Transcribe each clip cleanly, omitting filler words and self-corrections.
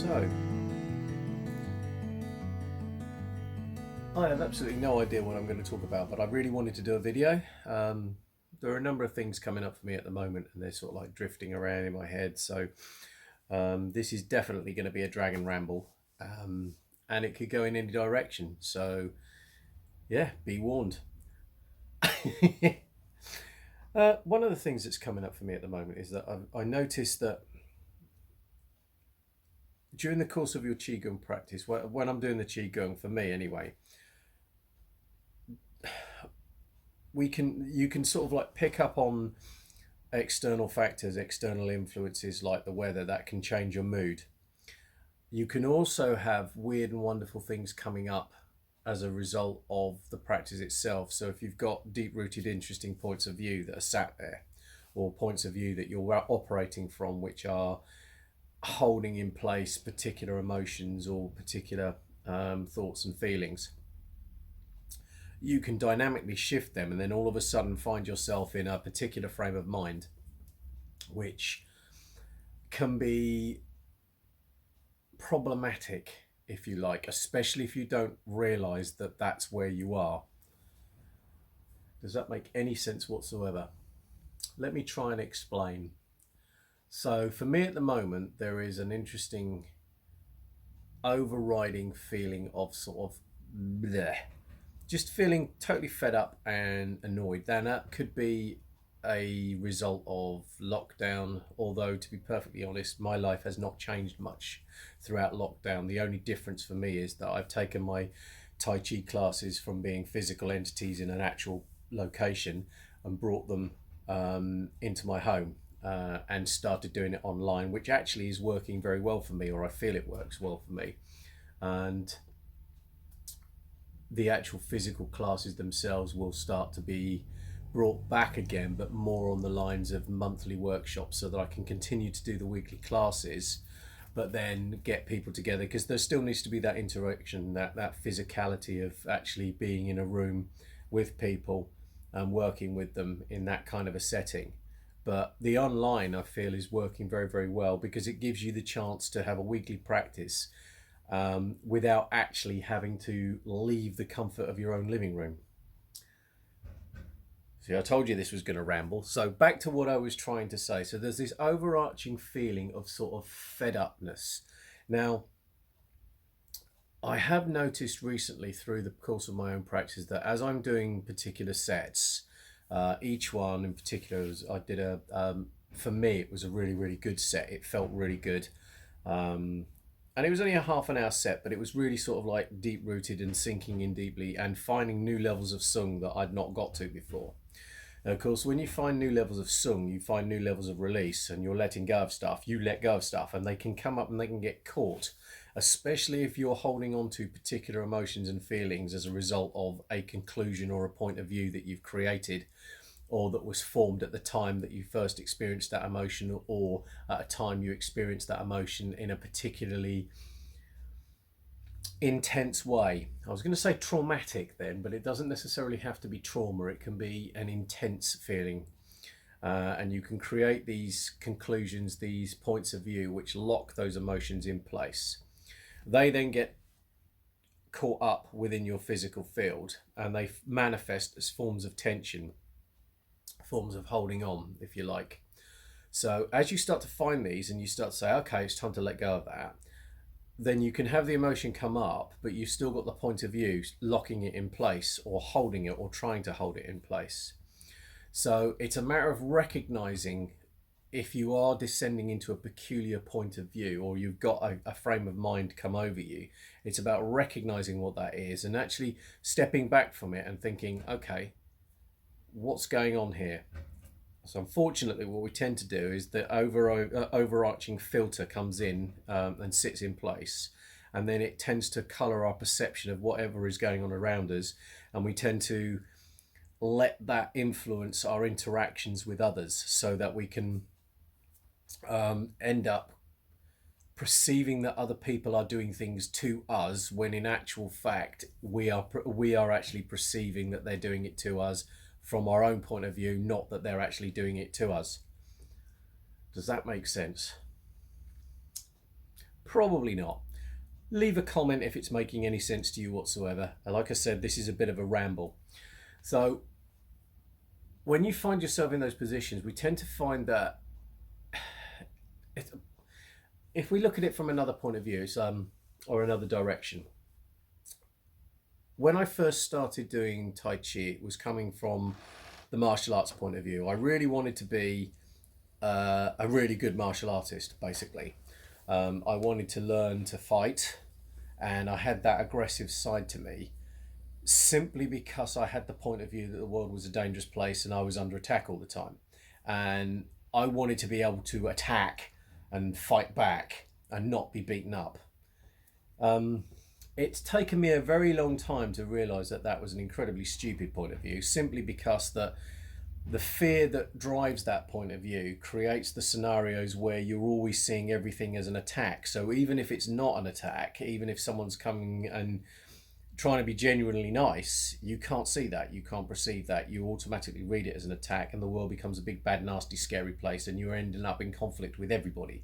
So, I have absolutely no idea what I'm going to talk about, but I really wanted to do a video. There are a number of things coming up for me at the moment, and they're sort of like drifting around in my head. So, this is definitely going to be a dragon ramble, and it could go in any direction. So, yeah, be warned. One of the things that's coming up for me at the moment is that I noticed that during the course of your qigong practice, when I'm doing the qigong, for me anyway, you can sort of like pick up on external factors, external influences like the weather that can change your mood. You can also have weird and wonderful things coming up as a result of the practice itself. So if you've got deep rooted interesting points of view that are sat there, or points of view that you're operating from, which are holding in place particular emotions or particular thoughts and feelings, you can dynamically shift them and then all of a sudden find yourself in a particular frame of mind, which can be problematic, if you like, especially if you don't realize that that's where you are. Does that make any sense whatsoever? Let me try and explain. So for me at the moment, there is an interesting overriding feeling of sort of bleh, just feeling totally fed up and annoyed. Then that could be a result of lockdown, although to be perfectly honest, my life has not changed much throughout lockdown. The only difference for me is that I've taken my Tai Chi classes from being physical entities in an actual location and brought them into my home and started doing it online, which actually is working very well for me, or I feel it works well for me. And the actual physical classes themselves will start to be brought back again, but more on the lines of monthly workshops, so that I can continue to do the weekly classes, but then get people together, because there still needs to be that interaction, that physicality of actually being in a room with people and working with them in that kind of a setting. But the online, I feel, is working very, very well, because it gives you the chance to have a weekly practice without actually having to leave the comfort of your own living room. See, I told you this was going to ramble. So back to what I was trying to say. So there's this overarching feeling of sort of fed upness. Now, I have noticed recently through the course of my own practice that as I'm doing particular sets, each one in particular, for me, it was a really, really good set. It felt really good. And it was only a half an hour set, but it was really sort of like deep rooted and sinking in deeply and finding new levels of sung that I'd not got to before. And of course, when you find new levels of sung, you find new levels of release, and you're letting go of stuff. You let go of stuff, and they can come up and they can get caught, especially if you're holding on to particular emotions and feelings as a result of a conclusion or a point of view that you've created, or that was formed at the time that you first experienced that emotion, or at a time you experienced that emotion in a particularly intense way. I was going to say traumatic then, but it doesn't necessarily have to be trauma. It can be an intense feeling. And you can create these conclusions, these points of view, which lock those emotions in place. They then get caught up within your physical field, and they manifest as forms of tension, forms of holding on, if you like. So as you start to find these and you start to say, okay, it's time to let go of that, then you can have the emotion come up, but you've still got the point of view locking it in place, or holding it, or trying to hold it in place. So it's a matter of recognizing if you are descending into a peculiar point of view, or you've got a frame of mind come over you. It's about recognizing what that is and actually stepping back from it and thinking, okay, what's going on here? So unfortunately, what we tend to do is the overarching filter comes in and sits in place, and then it tends to colour our perception of whatever is going on around us, and we tend to let that influence our interactions with others, so that we can end up perceiving that other people are doing things to us, when in actual fact we are actually perceiving that they're doing it to us from our own point of view, not that they're actually doing it to us. Does that make sense? Probably not. Leave a comment if it's making any sense to you whatsoever. And like I said, this is a bit of a ramble. So when you find yourself in those positions, we tend to find that if we look at it from another point of view, or another direction, when I first started doing Tai Chi, it was coming from the martial arts point of view. I really wanted to be a really good martial artist, basically. I wanted to learn to fight, and I had that aggressive side to me simply because I had the point of view that the world was a dangerous place and I was under attack all the time. And I wanted to be able to attack and fight back and not be beaten up. It's taken me a very long time to realise that that was an incredibly stupid point of view, simply because the fear that drives that point of view creates the scenarios where you're always seeing everything as an attack. So even if it's not an attack, even if someone's coming and trying to be genuinely nice, you can't see that, you can't perceive that, you automatically read it as an attack, and the world becomes a big bad nasty scary place, and you're ending up in conflict with everybody.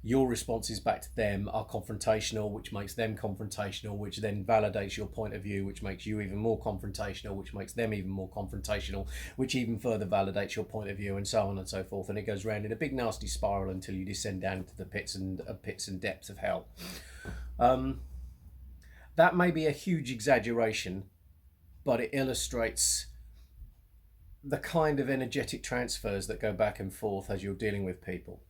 Your responses back to them are confrontational, which makes them confrontational, which then validates your point of view, which makes you even more confrontational, which makes them even more confrontational, which even further validates your point of view, and so on and so forth. And it goes round in a big nasty spiral until you descend down into the pits and depths of hell. That may be a huge exaggeration, but it illustrates the kind of energetic transfers that go back and forth as you're dealing with people.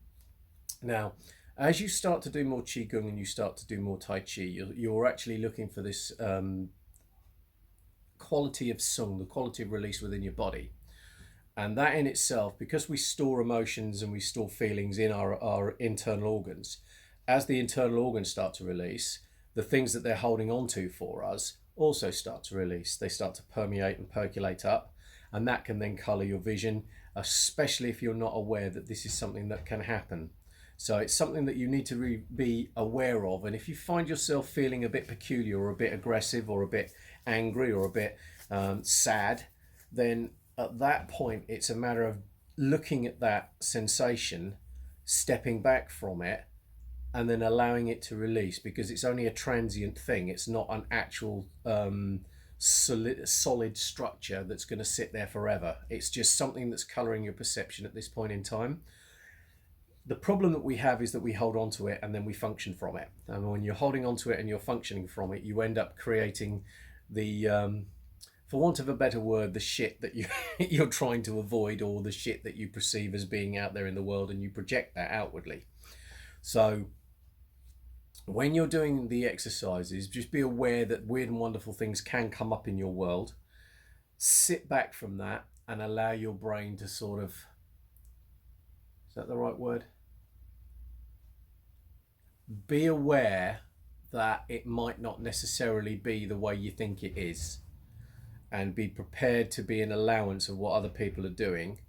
Now, as you start to do more Qigong and you start to do more Tai Chi, you're actually looking for this quality of Sung, the quality of release within your body. And that in itself, because we store emotions and we store feelings in our internal organs, as the internal organs start to release, the things that they're holding on to for us also start to release. They start to permeate and percolate up, and that can then colour your vision, especially if you're not aware that this is something that can happen. So it's something that you need to be aware of. And if you find yourself feeling a bit peculiar or a bit aggressive or a bit angry or a bit sad, then at that point it's a matter of looking at that sensation, stepping back from it, and then allowing it to release, because it's only a transient thing. It's not an actual solid structure that's going to sit there forever. It's just something that's colouring your perception at this point in time. The problem that we have is that we hold on to it and then we function from it. And when you're holding on to it and you're functioning from it, you end up creating the, for want of a better word, the shit that you're trying to avoid, or the shit that you perceive as being out there in the world, and you project that outwardly. So when you're doing the exercises, just be aware that weird and wonderful things can come up in your world. Sit back from that and allow your brain to sort of, is that the right word? Be aware that it might not necessarily be the way you think it is, and be prepared to be an allowance of what other people are doing.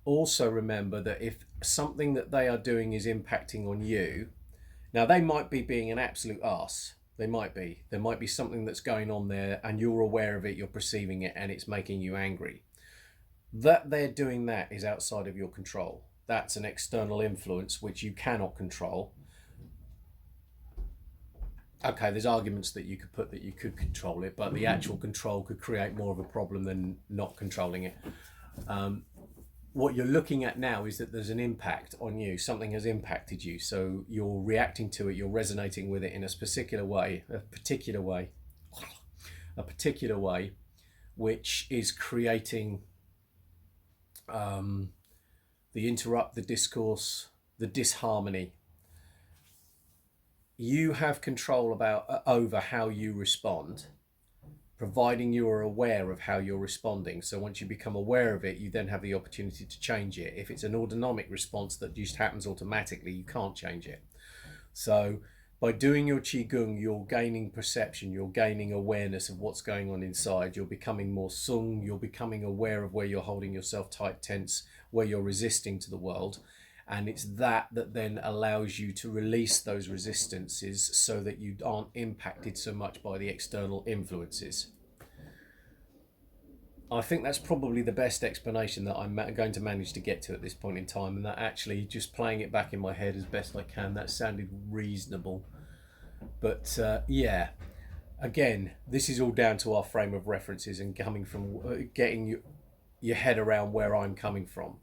Also remember that if something that they are doing is impacting on you, now they might be being an absolute arse. There might be something that's going on there and you're aware of it, you're perceiving it, and it's making you angry. That they're doing that is outside of your control. That's an external influence which you cannot control. Okay, there's arguments that you could put that you could control it, but the actual control could create more of a problem than not controlling it. What you're looking at now is that there's an impact on you. Something has impacted you, so you're reacting to it, you're resonating with it in a particular way, which is creating the discourse, the disharmony. You have control over how you respond, providing you are aware of how you're responding. So once you become aware of it, you then have the opportunity to change it. If it's an autonomic response that just happens automatically, you can't change it. So by doing your Qigong, you're gaining perception, you're gaining awareness of what's going on inside, you're becoming more Sung, you're becoming aware of where you're holding yourself tight, tense, where you're resisting to the world. And it's that then allows you to release those resistances so that you aren't impacted so much by the external influences. I think that's probably the best explanation that I'm going to manage to get to at this point in time, and that actually just playing it back in my head as best I can, that sounded reasonable. But yeah, again, this is all down to our frame of references and coming from getting your head around where I'm coming from.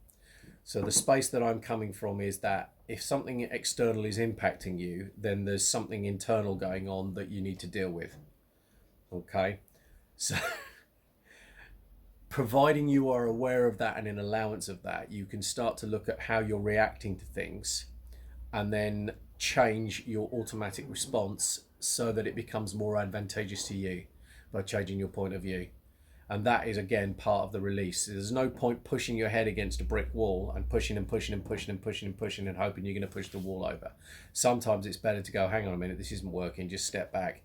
So the space that I'm coming from is that if something external is impacting you, then there's something internal going on that you need to deal with. Okay, so providing you are aware of that and in allowance of that, you can start to look at how you're reacting to things and then change your automatic response so that it becomes more advantageous to you by changing your point of view. And that is again part of the release. There's no point pushing your head against a brick wall and pushing and pushing and pushing and pushing and pushing and hoping you're going to push the wall over. Sometimes it's better to go, hang on a minute, this isn't working, just step back,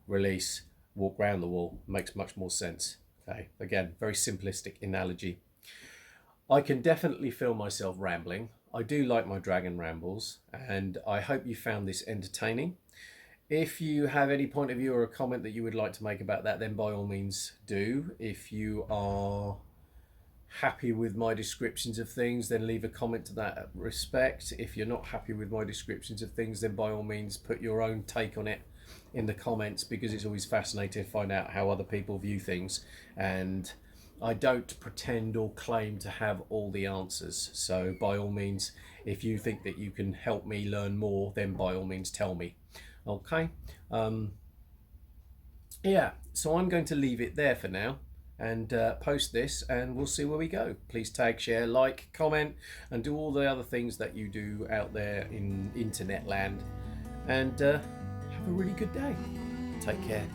release, walk round the wall. Makes much more sense. Okay, again, very simplistic analogy. I can definitely feel myself rambling. I do like my dragon rambles, and I hope you found this entertaining. If you have any point of view or a comment that you would like to make about that, then by all means do. If you are happy with my descriptions of things, then leave a comment to that respect. If you're not happy with my descriptions of things, then by all means put your own take on it in the comments, because it's always fascinating to find out how other people view things, and I don't pretend or claim to have all the answers. So by all means, if you think that you can help me learn more, then by all means tell me. Okay, yeah, so I'm going to leave it there for now and post this, and we'll see where we go. Please tag, share, like, comment, and do all the other things that you do out there in internet land, and have a really good day. Take care.